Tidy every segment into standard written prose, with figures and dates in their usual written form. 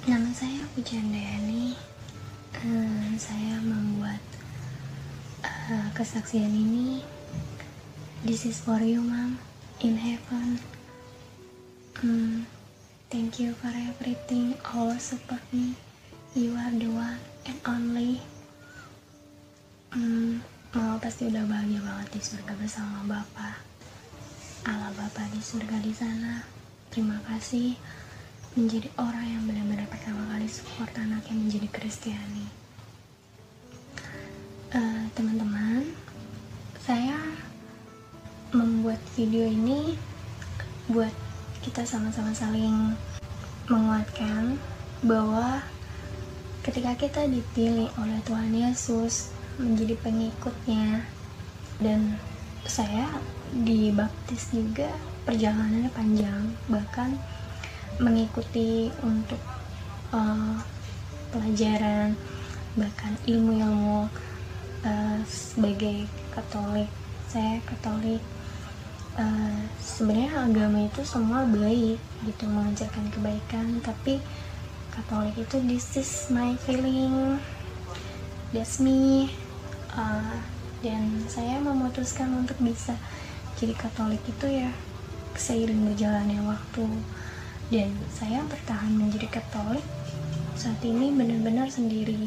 Nama saya Pujandayani. Saya membuat kesaksian ini. This is for you, Mom, in heaven. Thank you for everything, always support me. You are the one and only. Mama pasti udah bahagia banget di surga bersama Bapak. Allah Bapak di surga di sana. Terima kasih menjadi orang yang benar-benar pertama kali support anak yang menjadi Kristiani. Teman-teman, saya membuat video ini buat kita sama-sama saling menguatkan bahwa ketika kita dipilih oleh Tuhan Yesus menjadi pengikutnya, dan saya dibaptis juga, perjalanannya panjang, bahkan mengikuti untuk pelajaran, bahkan ilmu-ilmu sebagai Katolik. Saya Katolik. Sebenarnya agama itu semua baik gitu, mengajarkan kebaikan, tapi Katolik itu this is my feeling, that's me. Dan saya memutuskan untuk bisa jadi Katolik itu ya seiring berjalannya waktu, dan saya bertahan menjadi Katolik saat ini benar-benar sendiri.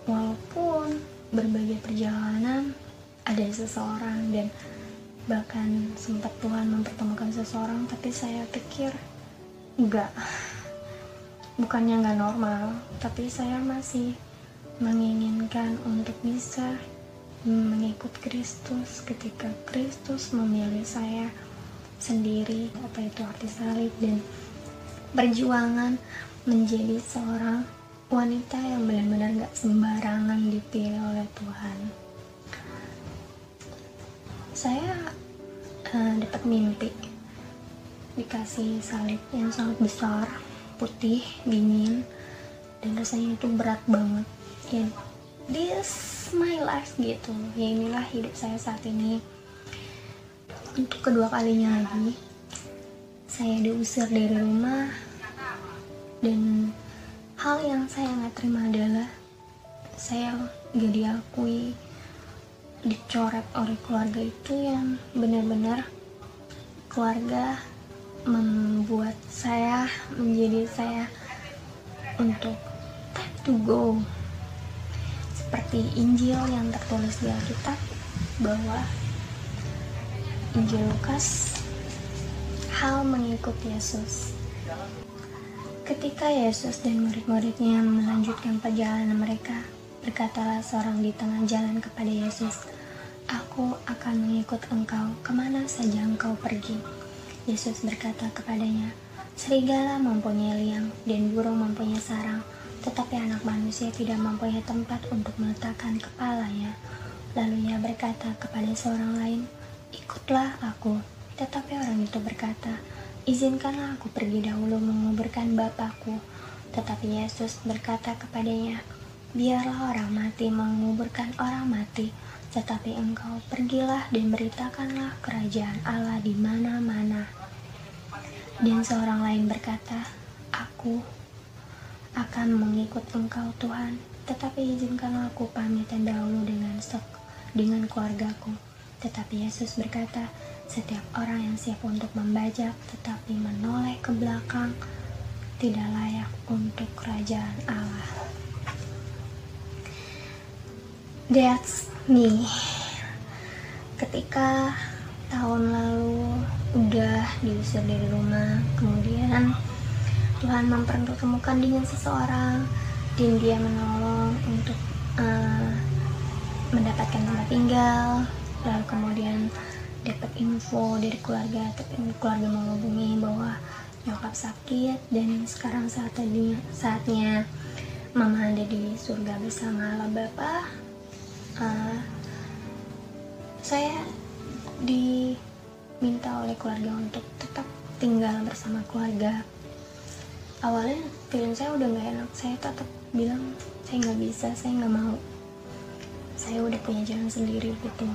Walaupun berbagai perjalanan ada seseorang, dan bahkan sempat Tuhan mempertemukan seseorang, tapi saya pikir bukannya nggak normal, tapi saya masih menginginkan untuk bisa mengikut Kristus ketika Kristus memilih saya sendiri. Apa itu arti salib dan perjuangan menjadi seorang wanita yang benar-benar gak sembarangan dipilih oleh Tuhan. Saya dapat mimpi dikasih salib yang sangat besar, putih, dingin, dan rasanya itu berat banget. Ya, this my life gitu. Ya, inilah hidup saya saat ini. Untuk kedua kalinya lagi saya diusir dari rumah, dan hal yang saya gak terima adalah saya gak diakui, dicoret oleh keluarga itu yang benar-benar keluarga membuat saya menjadi saya untuk time to go. Seperti Injil yang tertulis di Alkitab, bahwa Injil Lukas, hal mengikut Yesus. Ketika Yesus dan murid-muridnya melanjutkan perjalanan mereka, berkatalah seorang di tengah jalan kepada Yesus, "Aku akan mengikut engkau kemana saja engkau pergi." Yesus berkata kepadanya, "Serigala mempunyai liang dan burung mempunyai sarang, tetapi anak manusia tidak mempunyai tempat untuk meletakkan kepalanya." Lalu ia berkata kepada seorang lain, "Ikutlah aku." Tetapi orang itu berkata, "Izinkanlah aku pergi dahulu menguburkan Bapakku." Tetapi Yesus berkata kepadanya, "Biarlah orang mati menguburkan orang mati, tetapi engkau pergilah dan beritakanlah kerajaan Allah di mana-mana." Dan seorang lain berkata, "Aku akan mengikut engkau Tuhan, tetapi izinkanlah aku pamitan dahulu dengan keluargaku." Tetapi Yesus berkata, "Setiap orang yang siap untuk membajak tetapi menoleh ke belakang tidak layak untuk kerajaan Allah." That's me. Ketika tahun lalu udah diusir dari rumah, kemudian Tuhan mempertemukan dengan seseorang, dan dia menolong untuk mendapatkan tempat tinggal. Lalu kemudian dapat info dari keluarga, tapi keluarga menghubungi bahwa nyokap sakit, dan sekarang saatnya Mama ada di surga bersama Allah Bapa. Saya diminta oleh keluarga untuk tetap tinggal bersama keluarga. Awalnya feeling saya udah gak enak, saya tetap bilang saya gak bisa, saya gak mau, saya udah punya jalan sendiri gitu.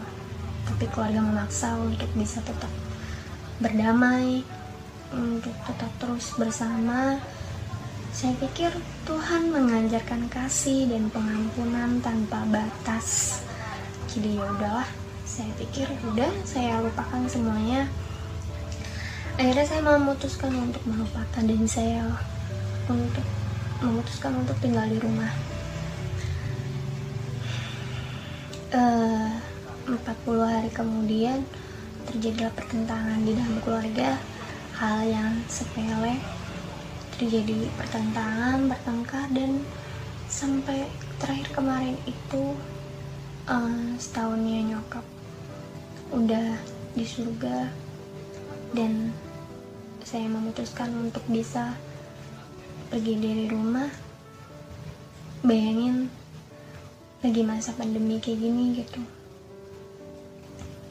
Tapi keluarga memaksa untuk bisa tetap berdamai, untuk tetap terus bersama. Saya pikir Tuhan mengajarkan kasih dan pengampunan tanpa batas. Jadi ya udahlah, saya pikir udah, saya lupakan semuanya. Akhirnya saya memutuskan untuk melupakan, dan saya memutuskan untuk tinggal di rumah. 40 hari kemudian terjadilah pertentangan di dalam keluarga. Hal yang sepele, terjadi pertentangan, bertengkar, dan sampai terakhir kemarin itu setahunnya nyokap udah di surga, dan saya memutuskan untuk bisa pergi dari rumah. Bayangin lagi masa pandemi kayak gini gitu,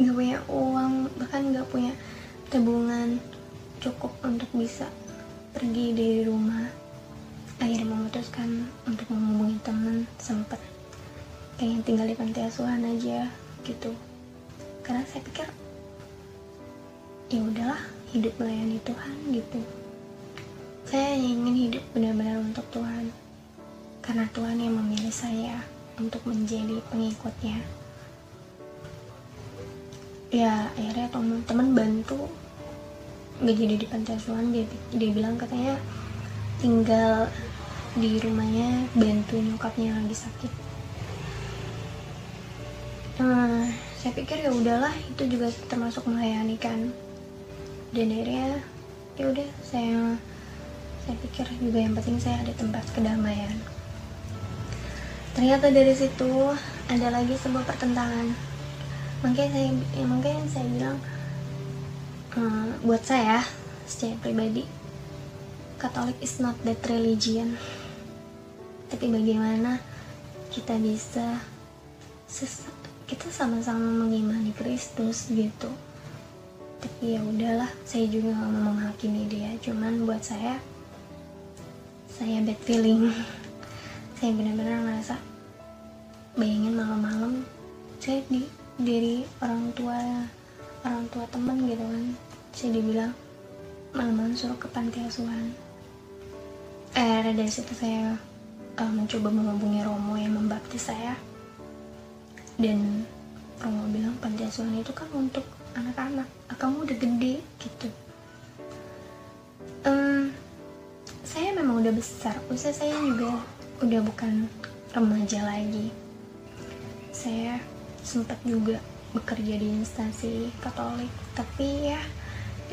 gak punya uang, bahkan gak punya tabungan cukup untuk bisa pergi dari rumah. Akhirnya memutuskan untuk menghubungi teman, sempet kayak tinggal di panti asuhan aja gitu, karena saya pikir ya udahlah, hidup melayani Tuhan gitu. Saya ingin hidup benar-benar untuk Tuhan, karena Tuhan yang memilih saya untuk menjadi pengikutnya. Ya akhirnya teman-teman bantu, gak jadi di panti asuhan. Dia bilang katanya tinggal di rumahnya, bantu nyokapnya yang lagi sakit. Saya pikir ya udahlah, itu juga termasuk melayani kan. Dan akhirnya ya udah, saya pikir juga yang penting saya ada tempat kedamaian. Ternyata dari situ ada lagi sebuah pertentangan. Makanya saya bilang, buat saya secara pribadi, Katolik is not that religion. Tapi bagaimana kita bisa kita sama-sama mengimani Kristus gitu. Tapi ya udahlah, saya juga gak mau menghakimi dia. Cuman buat saya bad feeling. Saya benar-benar ngerasa, bayangin malam-malam saya dari orang tua teman gitu kan, saya dibilang malam-malam suruh ke panti asuhan. Dari situ saya mencoba menghubungi Romo yang membaptis saya, dan Romo bilang panti asuhan itu kan untuk anak-anak, kamu udah gede gitu. Saya memang udah besar, usia saya juga udah bukan remaja lagi. Saya sempat juga bekerja di instansi Katolik, tapi ya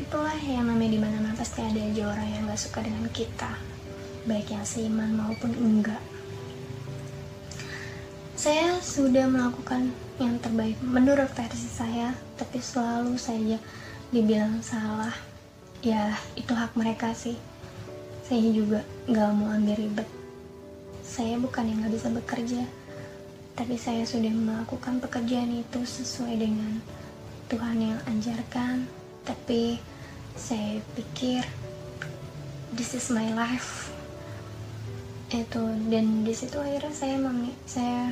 itulah yang namanya, dimana pasti ada aja orang yang gak suka dengan kita, baik yang seiman maupun enggak. Saya sudah melakukan yang terbaik menurut versi saya, tapi selalu saja dibilang salah. Ya itu hak mereka sih, saya juga gak mau ambil ribet. Saya bukan yang gak bisa bekerja, tapi saya sudah melakukan pekerjaan itu sesuai dengan Tuhan yang ajarkan. Tapi saya pikir this is my life itu, dan di situ akhirnya saya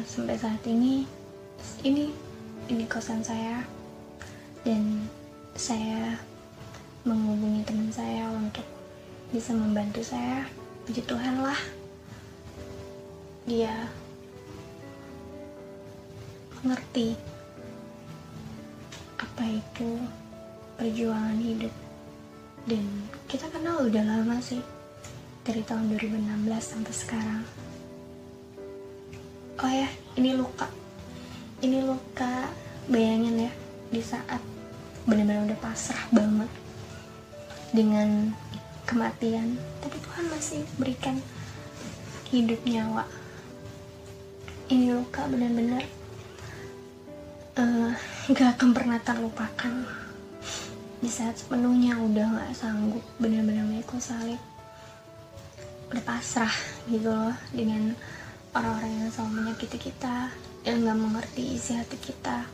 sampai saat ini kosan saya, dan saya menghubungi teman saya untuk bisa membantu saya. Puji Tuhan lah, dia mengerti apa itu perjuangan hidup, dan kita kenal udah lama sih, dari tahun 2016 sampai sekarang. Oh ya, ini luka, bayangin ya, di saat benar-benar udah pasrah banget dengan kematian, tapi Tuhan masih berikan hidup, nyawa. Ini luka benar-benar gak akan pernah terlupakan. Di saat sepenuhnya udah gak sanggup benar-benar mengikut salib, udah pasrah gitu loh dengan orang-orang yang selalu menyakiti kita, yang gak mengerti isi hati kita,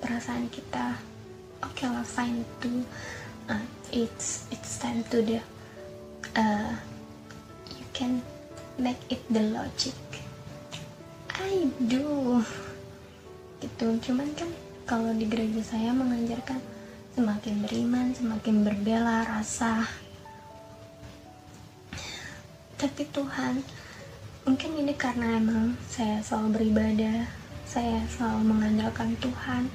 perasaan kita. Oke lah, fine too. It's time to the you can make it the logic. I do gitu. Cuman kan kalau di gereja saya mengajarkan semakin beriman semakin berbela rasa. Tapi Tuhan, mungkin ini karena emang saya selalu beribadah, saya selalu mengandalkan Tuhan.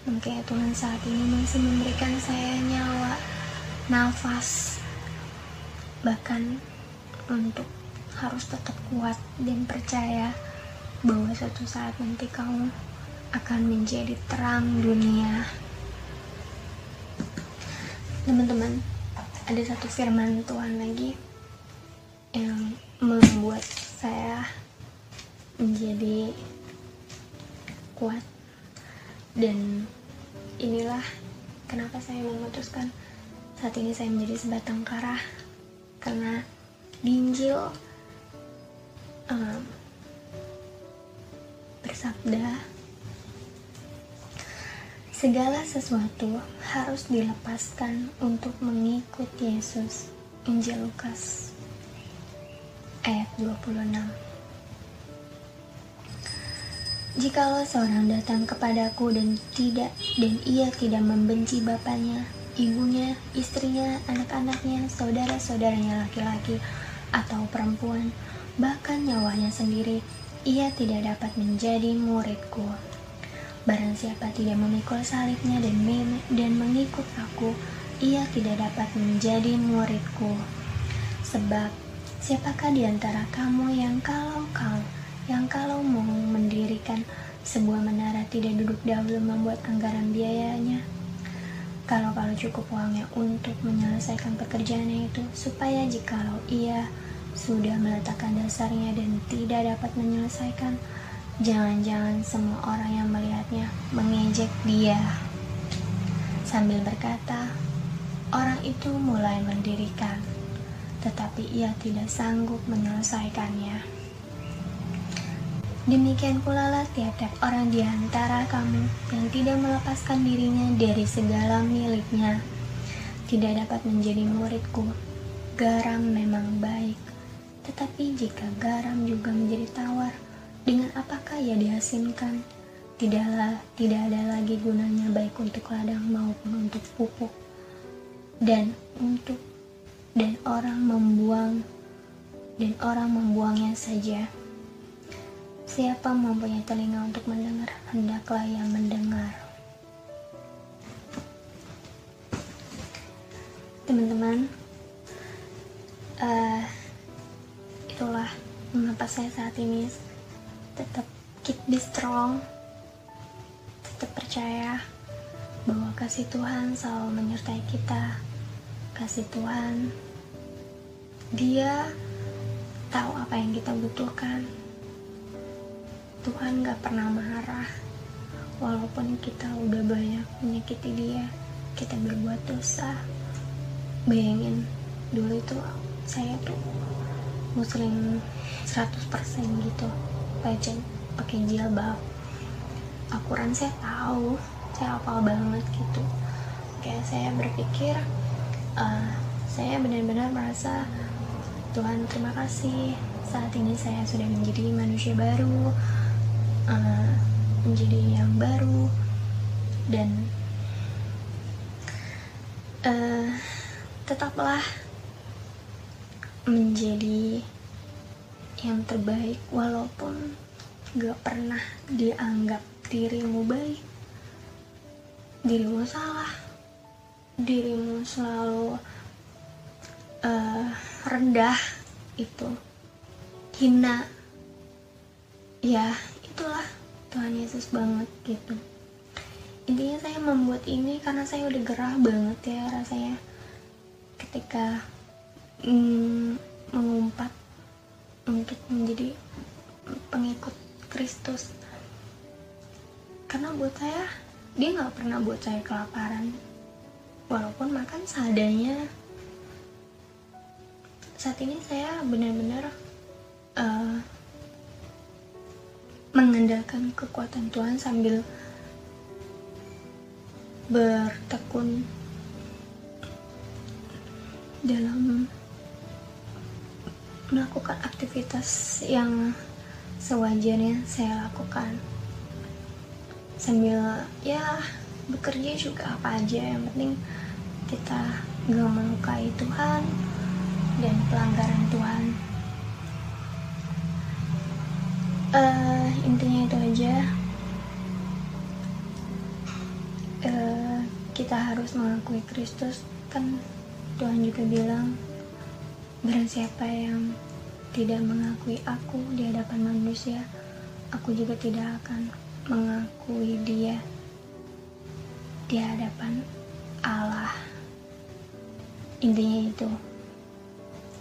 Mungkin Tuhan saat ini masih memberikan saya nyawa, nafas, bahkan untuk harus tetap kuat dan percaya bahwa suatu saat nanti kamu akan menjadi terang dunia. Teman-teman, ada satu firman Tuhan lagi yang membuat saya menjadi kuat, dan inilah kenapa saya memutuskan saat ini saya menjadi sebatang kara, karena di Injil bersabda, segala sesuatu harus dilepaskan untuk mengikut Yesus. Injil Lukas ayat 26. Jikalau seorang datang kepadaku dan ia tidak membenci bapaknya, ibunya, istrinya, anak-anaknya, saudara-saudaranya laki-laki atau perempuan, bahkan nyawanya sendiri, ia tidak dapat menjadi muridku. Barang siapa tidak memikul salibnya dan mengikut aku, ia tidak dapat menjadi muridku. Sebab siapakah di antara kamu yang kalau mau mendirikan sebuah menara tidak duduk dahulu membuat anggaran biayanya? Kalau cukup uangnya untuk menyelesaikan pekerjaannya itu, supaya jikalau ia sudah meletakkan dasarnya dan tidak dapat menyelesaikan, jangan-jangan semua orang yang melihatnya mengejek dia sambil berkata, orang itu mulai mendirikan, tetapi ia tidak sanggup menyelesaikannya. Demikian pula lah tiap-tiap orang di antara kamu yang tidak melepaskan dirinya dari segala miliknya tidak dapat menjadi muridku. Garam memang baik, tetapi jika garam juga menjadi tawar, dengan apakah ia diasinkan? Tidak ada lagi gunanya baik untuk ladang maupun untuk pupuk, dan orang membuangnya saja. Siapa mempunyai telinga untuk mendengar, hendaklah ia mendengar. Teman-teman, itulah mengapa saya saat ini tetap keep be strong, tetap percaya bahwa kasih Tuhan selalu menyertai kita. Kasih Tuhan, Dia tahu apa yang kita butuhkan. Tuhan gak pernah marah walaupun kita udah banyak menyakiti Dia, kita berbuat dosa. Bayangin, dulu itu saya tuh muslim 100% gitu, pakai jilbab, Al-Quran saya tahu, saya hafal banget gitu. Kayak saya berpikir, saya benar-benar merasa, Tuhan terima kasih, saat ini saya sudah menjadi manusia baru, menjadi yang baru, dan tetaplah menjadi yang terbaik walaupun gak pernah dianggap dirimu baik, dirimu salah, dirimu selalu rendah, itu hina, ya itulah Tuhan Yesus banget gitu. Intinya saya membuat ini karena saya udah gerah banget ya rasanya ketika mengumpat untuk menjadi pengikut Kristus. Karena buat saya, Dia gak pernah buat saya kelaparan, walaupun makan seadanya. Saat ini saya benar-benar mengandalkan kekuatan Tuhan sambil bertekun dalam melakukan aktivitas yang sewajarnya saya lakukan, sambil ya bekerja juga apa aja, yang penting kita gak melukai Tuhan dan pelanggaran Tuhan. Intinya itu aja. Kita harus mengakui Kristus, kan Tuhan juga bilang, barang siapa yang tidak mengakui aku di hadapan manusia, aku juga tidak akan mengakui dia di hadapan Allah. Intinya itu,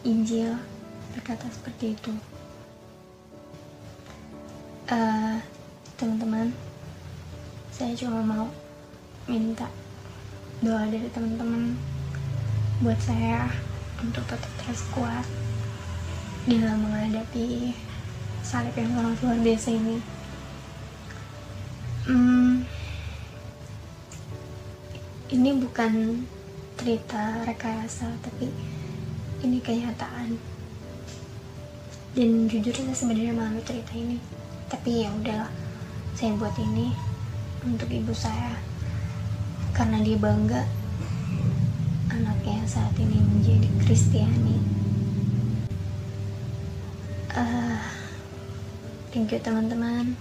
Injil berkata seperti itu. Teman-teman, saya cuma mau minta doa dari teman-teman buat saya untuk tetap terus kuat dalam menghadapi salib yang sangat luar biasa ini. Ini bukan cerita rekayasa, tapi ini kenyataan. Dan jujur saya sebenarnya malu cerita ini, tapi ya udahlah, saya buat ini untuk ibu saya karena dia bangga anaknya saat ini menjadi Kristiani. Thank you teman-teman.